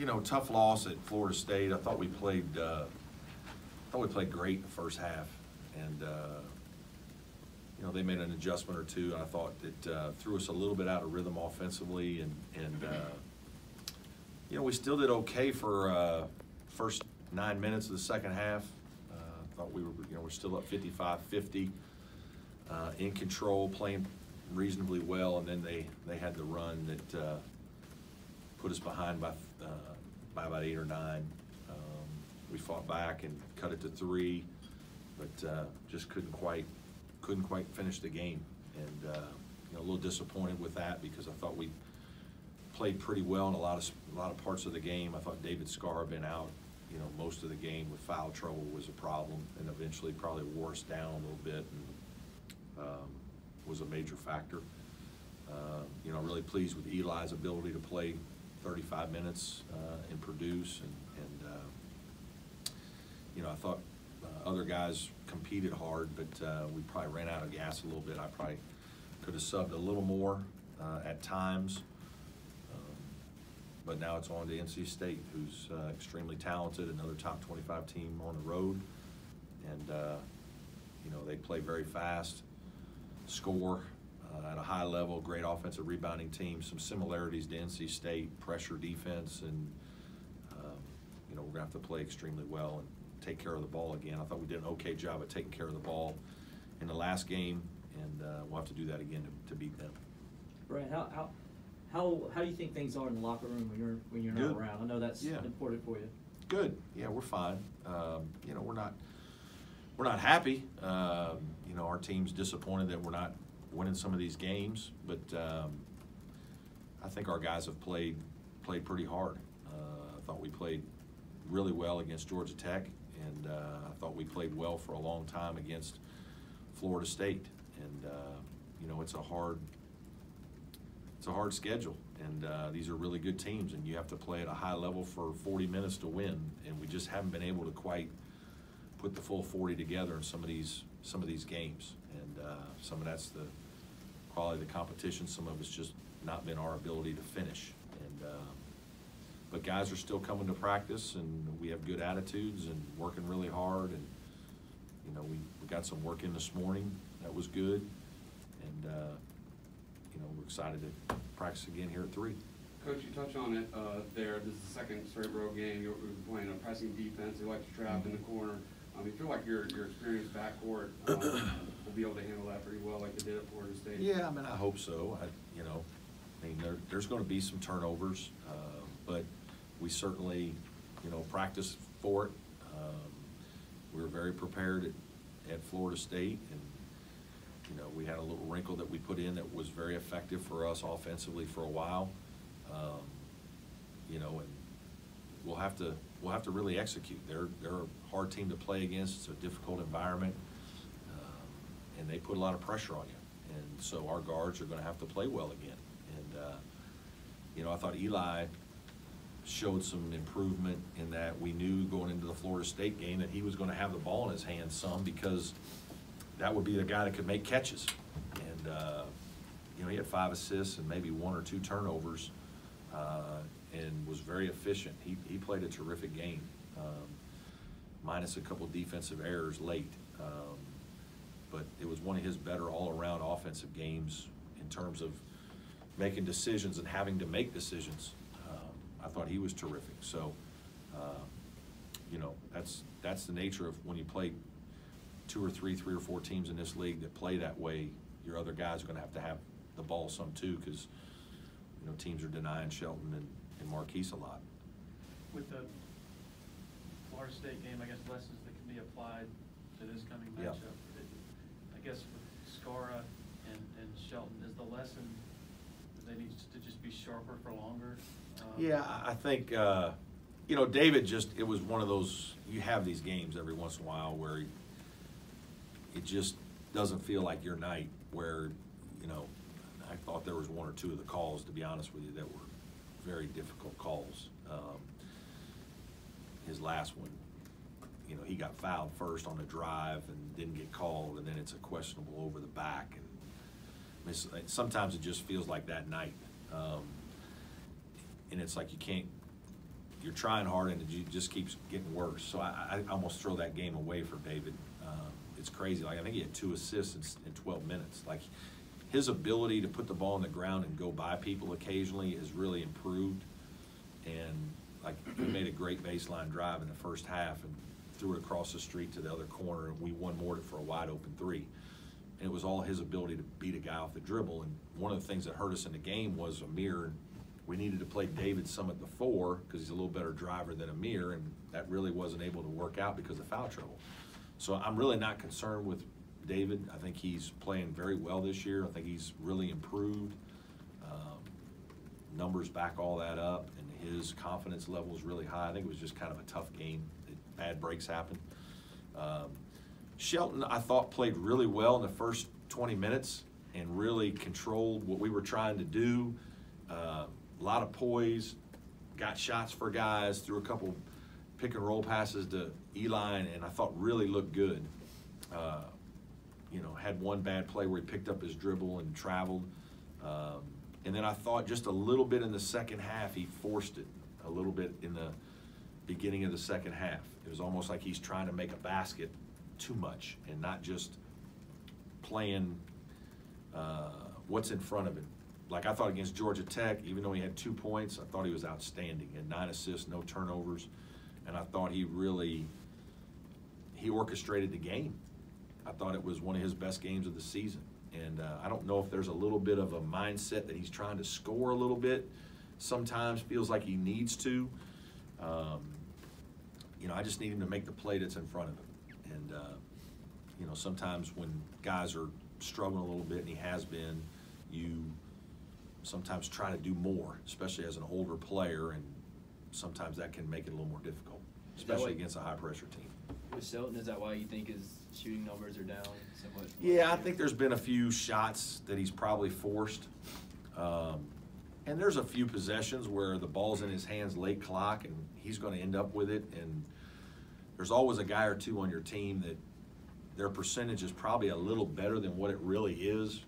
you know, tough loss at Florida State. I thought we played great in the first half, and you know, they made an adjustment or two, and I thought it threw us a little bit out of rhythm offensively, and you know, we still did okay for first 9 minutes of the second half. Thought we were, you know, we're still up 55-50, in control, playing reasonably well, and then they had the run that put us behind by about 8 or 9. We fought back and cut it to 3, but just couldn't quite finish the game, and you know, a little disappointed with that because I thought we played pretty well in a lot of parts of the game. I thought David Scarr had been out, you know, most of the game with foul trouble was a problem, and eventually probably wore us down a little bit, and was a major factor. You know, really pleased with Eli's ability to play 35 minutes and produce, and you know, I thought other guys competed hard, but we probably ran out of gas a little bit. I probably could have subbed a little more at times. But now it's on to NC State, who's extremely talented, another top 25 team on the road. And, you know, they play very fast, score at a high level, great offensive rebounding team, some similarities to NC State, pressure defense, and, you know, we're going to have to play extremely well and take care of the ball again. I thought we did an okay job of taking care of the ball in the last game, and we'll have to do that again to beat them. Brad, how do you think things are in the locker room when you're not around? I know that's important for you. Good. Yeah, we're fine. You know, we're not happy. You know, our team's disappointed that we're not winning some of these games, but I think our guys have played pretty hard. I thought we played really well against Georgia Tech, and I thought we played well for a long time against Florida State. And you know, it's a hard schedule, and these are really good teams, and you have to play at a high level for 40 minutes to win, and we just haven't been able to quite put the full 40 together in some of these games, and some of that's the quality of the competition. Some of it's just not been our ability to finish, and but guys are still coming to practice, and we have good attitudes and working really hard, and you know, we got some work in this morning that was good, and you know, we're excited to practice again here at 3. Coach, you touched on it there. This is the second straight road game. You're playing a pressing defense. You like to trap in the corner. You feel like your experienced backcourt will be able to handle that pretty well, like they did at Florida State. Yeah, I mean, I hope so. You know, I mean, there's going to be some turnovers, but we certainly, you know, practice for it. We were very prepared at Florida State, and you know, we had a little wrinkle that we put in that was very effective for us offensively for a while. You know, and we'll have to really execute. They're a hard team to play against. It's a difficult environment, and they put a lot of pressure on you. And so our guards are going to have to play well again. And you know, I thought Eli showed some improvement in that we knew going into the Florida State game that he was going to have the ball in his hands some, because that would be the guy that could make catches. And you know, he had 5 assists and maybe 1 or 2 turnovers, and was very efficient. He played a terrific game, minus a couple defensive errors late. But it was one of his better all-around offensive games in terms of making decisions and having to make decisions. I thought he was terrific. So, you know, that's the nature of when you play 2 or 3 or 4 teams in this league that play that way. Your other guys are going to have the ball some too, because you know, teams are denying Shelton and Marquise a lot. With the Florida State game, I guess lessons that can be applied to this coming matchup. I guess with Scarra and Shelton, is the lesson that they need to just be sharper for longer? Yeah, I think you know, David it was one of those, you have these games every once in a while where it just doesn't feel like your night, where, you know, I thought there was 1 or 2 of the calls, to be honest with you, that were very difficult calls. His last one, you know, he got fouled first on a drive and didn't get called, and then it's a questionable over the back. And I mean, sometimes it just feels like that night. And it's like you you're trying hard and it just keeps getting worse. So I almost throw that game away for David. It's crazy. Like, I think he had 2 assists in 12 minutes. Like, his ability to put the ball on the ground and go by people occasionally has really improved. And like, we made a great baseline drive in the first half and threw it across the street to the other corner, and we one-moored it for a wide open 3. And it was all his ability to beat a guy off the dribble. And one of the things that hurt us in the game was Amir. We needed to play David some at the 4 because he's a little better driver than Amir, and that really wasn't able to work out because of foul trouble. So I'm really not concerned with David. I think he's playing very well this year. I think he's really improved. Numbers back all that up, and his confidence level is really high. I think it was just kind of a tough game. Bad breaks happened. Shelton, I thought, played really well in the first 20 minutes and really controlled what we were trying to do. A lot of poise, got shots for guys, threw a couple pick and roll passes to Eli, and I thought really looked good. You know, had one bad play where he picked up his dribble and traveled. And then I thought just a little bit in the second half, he forced it a little bit in the beginning of the second half. It was almost like he's trying to make a basket too much and not just playing what's in front of him. Like, I thought against Georgia Tech, even though he had 2 points, I thought he was outstanding. He had 9 assists, no turnovers, and I thought he orchestrated the game. I thought it was one of his best games of the season. And I don't know if there's a little bit of a mindset that he's trying to score a little bit. Sometimes feels like he needs to. You know, I just need him to make the play that's in front of him. And, you know, sometimes when guys are struggling a little bit, and he has been, you sometimes try to do more, especially as an older player, and sometimes that can make it a little more difficult, especially against a high-pressure team. With Shelton, is that why you think his shooting numbers are down so much? Yeah, I think there's been a few shots that he's probably forced. And there's a few possessions where the ball's in his hands late clock and he's going to end up with it. And there's always a guy or two on your team that their percentage is probably a little better than what it really is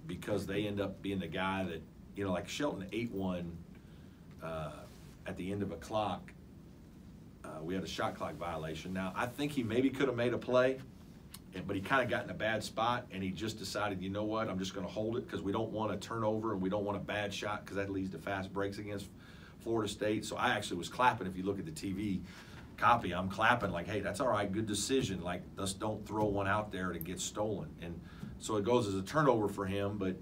because they end up being the guy that, you know, like Shelton 8-1 at the end of a clock. We had a shot clock violation. Now, I think he maybe could have made a play, but he kind of got in a bad spot, and he just decided, you know what, I'm just going to hold it because we don't want a turnover and we don't want a bad shot because that leads to fast breaks against Florida State. So I actually was clapping. If you look at the TV copy, I'm clapping like, hey, that's all right, good decision. Like, let's don't throw one out there to get stolen. And so it goes as a turnover for him, but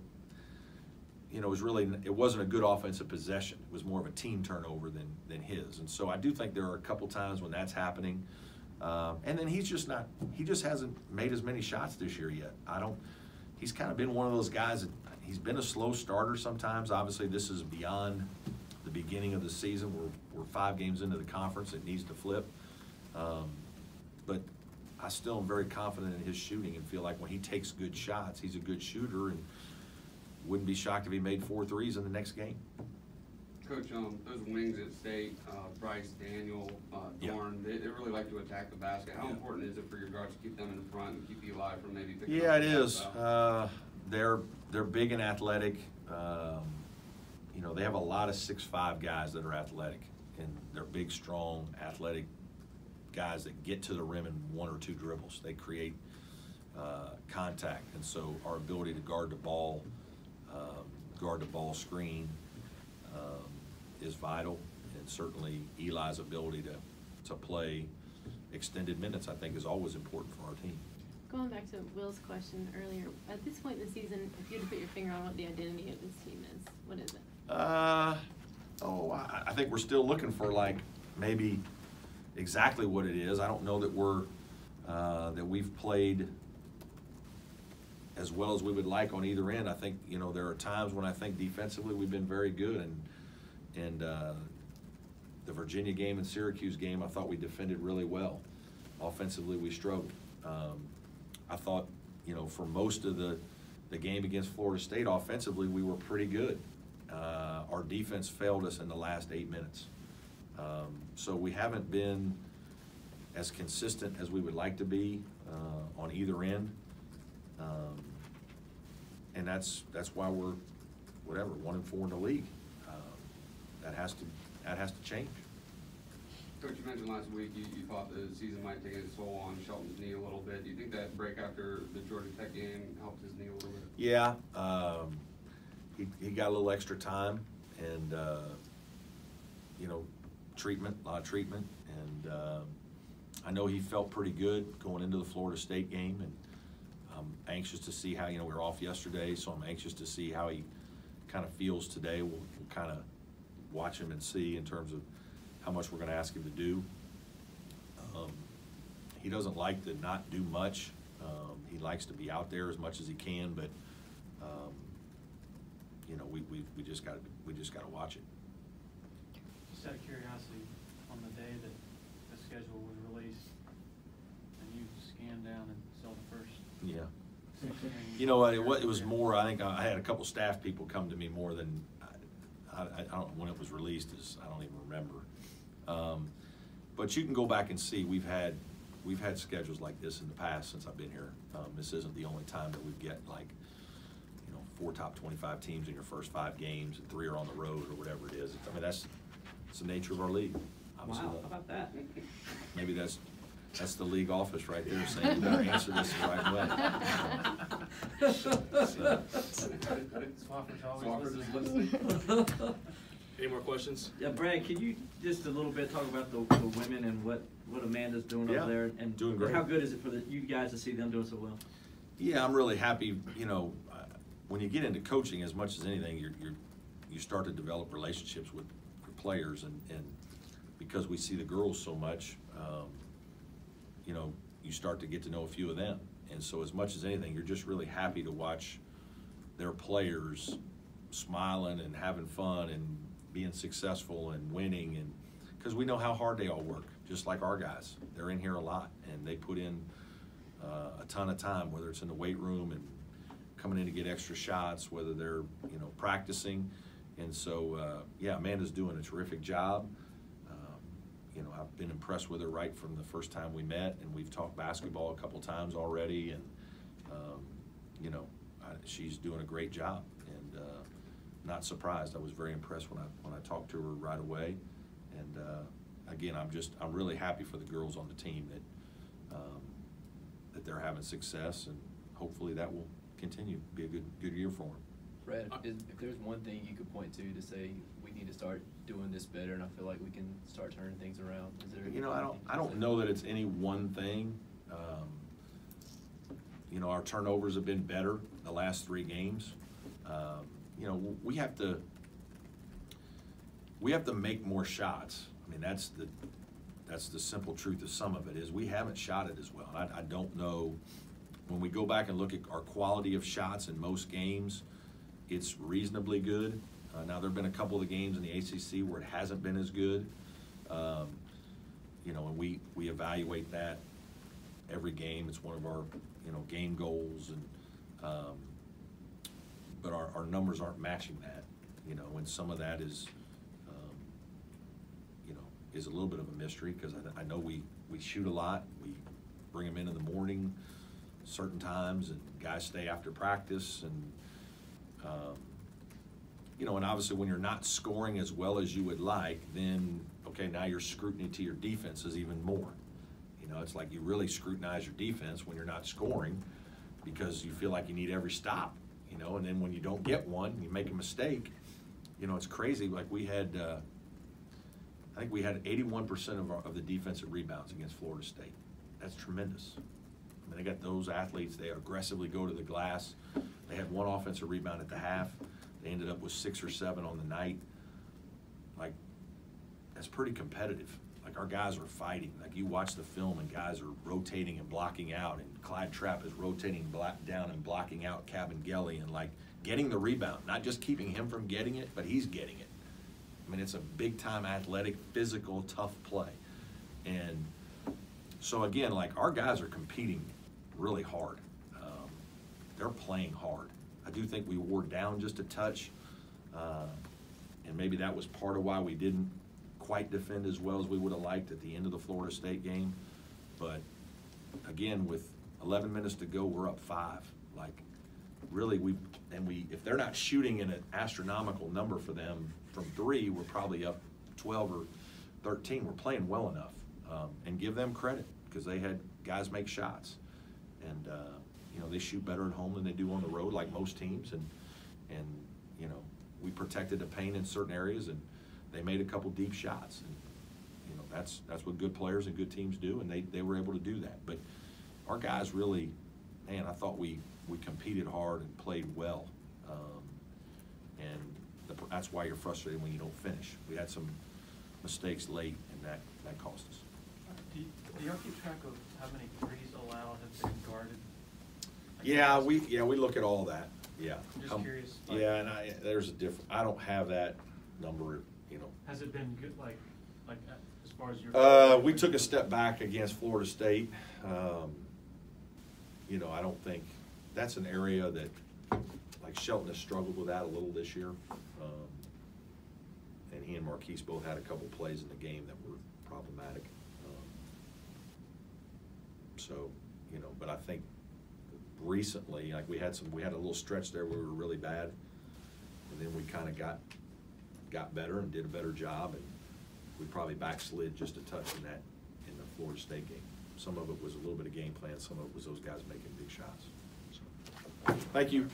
you know, it wasn't a good offensive possession. It was more of a team turnover than his. And so I do think there are a couple times when that's happening. And then he just hasn't made as many shots this year yet. He's kind of been one of those guys that he's been a slow starter sometimes. Obviously, this is beyond the beginning of the season. We're 5 games into the conference. It needs to flip. But I still am very confident in his shooting and feel like when he takes good shots, he's a good shooter, and wouldn't be shocked if he made 4 threes in the next game. Coach, those wings at State, Bryce, Daniel, Dorn, they really like to attack the basket. How important is it for your guards to keep them in front and keep Eli from maybe picking up? Yeah, it is. They're big and athletic. You know, they have a lot of 6'5" guys that are athletic, and they're big, strong, athletic guys that get to the rim in 1 or 2 dribbles. They create contact, and so our ability to guard the ball screen is vital, and certainly Eli's ability to play extended minutes, I think, is always important for our team. Going back to Will's question earlier, at this point in the season, if you had to put your finger on what the identity of this team is, what is it? I think we're still looking for, like, maybe exactly what it is. I don't know that we've played as well as we would like on either end. I think, you know, there are times when I think defensively we've been very good, and the Virginia game and Syracuse game, I thought we defended really well. Offensively, we struggled. I thought, you know, for most of the game against Florida State, offensively, we were pretty good. Our defense failed us in the last 8 minutes. So we haven't been as consistent as we would like to be on either end. And that's why we're, 1-4 in the league. That has to change. Coach, you mentioned last week you thought the season might take its toll on Shelton's knee a little bit. Do you think that break after the Georgia Tech game helped his knee a little bit? Yeah, he got a little extra time and, you know, a lot of treatment. And I know he felt pretty good going into the Florida State game. And I'm anxious to see how, you know, we were off yesterday, so I'm anxious to see how he kind of feels today. We'll kind of watch him and see in terms of how much we're going to ask him to do. He doesn't like to not do much. He likes to be out there as much as he can, but you know, we just got to watch it. Just out of curiosity, on the day that the schedule was released, and you scanned down and saw the first. Yeah. 16 You know, it was more. I think I had a couple staff people come to me more than I don't know when it was released. I don't even remember. But you can go back and see we've had schedules like this in the past since I've been here. This isn't the only time that we get like, you know, 4 top 25 teams in your first 5 games and 3 are on the road or whatever it is. I mean, that's the nature of our league. Obviously, Wow, how about that? maybe that's the league office right there saying you better answer this the right way. So, Swafford's always Swafford is listening. Any more questions? Yeah, Brad, can you just a little bit talk about the women and what Amanda's doing Yeah, over there, and doing great. how good is it for you guys to see them doing so well? Yeah, I'm really happy. You know, when you get into coaching, as much as anything, you start to develop relationships with players, and because we see the girls so much, you know, you start to get to know a few of them, and so as much as anything, you're just really happy to watch their players smiling and having fun and being successful and winning, and because we know how hard they all work, just like our guys. They're in here a lot, and they put in a ton of time, whether it's in the weight room and coming in to get extra shots, whether they're, you know, practicing. And so, yeah, Amanda's doing a terrific job. You know, I've been impressed with her right from the first time we met, and we've talked basketball a couple times already, and, you know, she's doing a great job, and not surprised. I was very impressed when I talked to her right away. And again, I'm really happy for the girls on the team that they're having success, and hopefully that will continue. Be a good year for them. Brad, if there's one thing you could point to say we need to start doing this better, and I feel like we can start turning things around, is there? You know, I don't know that it's any one thing. You know, our turnovers have been better the last 3 games. You know, we have to make more shots. I mean, that's the simple truth of some of it is we haven't shot it as well. I don't know, when we go back and look at our quality of shots in most games, it's reasonably good. Now, there have been a couple of the games in the ACC where it hasn't been as good. You know, and we evaluate that every game. It's one of our, you know, game goals, and but our numbers aren't matching that, you know, and some of that is, you know, is a little bit of a mystery, because I know we shoot a lot. We bring them in the morning certain times, and guys stay after practice, and you know, and obviously when you're not scoring as well as you would like, then okay, now your scrutiny to your defense is even more. You know, it's like you really scrutinize your defense when you're not scoring, because you feel like you need every stop, you know, and then when you don't get one, you make a mistake. You know, it's crazy. Like we had, I think we had 81% of the defensive rebounds against Florida State. That's tremendous. I mean, they got those athletes. They aggressively go to the glass. They had 1 offensive rebound at the half. They ended up with 6 or 7 on the night. Like, that's pretty competitive. Like, our guys are fighting. Like, you watch the film and guys are rotating and blocking out, and Clyde Trapp is rotating down and blocking out Cabangeli, and like getting the rebound, not just keeping him from getting it, but he's getting it. I mean, it's a big-time athletic, physical, tough play. And so, again, like, our guys are competing really hard. They're playing hard. I do think we wore down just a touch, and maybe that was part of why we didn't quite defend as well as we would have liked at the end of the Florida State game. But, again, with 11 minutes to go, we're up 5. Like, really, if they're not shooting in an astronomical number for them from 3, we're probably up 12 or 13 were playing well enough, and give them credit because they had guys make shots, and you know, they shoot better at home than they do on the road, like most teams, and you know, we protected the paint in certain areas, and they made a couple deep shots, and you know, that's what good players and good teams do, and they were able to do that. But our guys really, man, I thought we competed hard and played well, and that's why you're frustrated when you don't finish. We had some mistakes late, and that cost us. Do y'all keep track of how many threes allowed have been guarded? Yeah, we look at all that. Yeah. I'm just curious. Like, Yeah, and there's a different. I don't have that number. You know. Has it been good? Like as far as your? We took a step back against Florida State. You know, I don't think that's an area that, like, Shelton has struggled with that a little this year. And he and Marquise both had a couple plays in the game that were problematic. So, you know, but I think recently, like, we had a little stretch there where we were really bad, and then we kind of got better and did a better job, and we probably backslid just a touch in the Florida State game. Some of it was a little bit of game plan, some of it was those guys making big shots. So, thank you.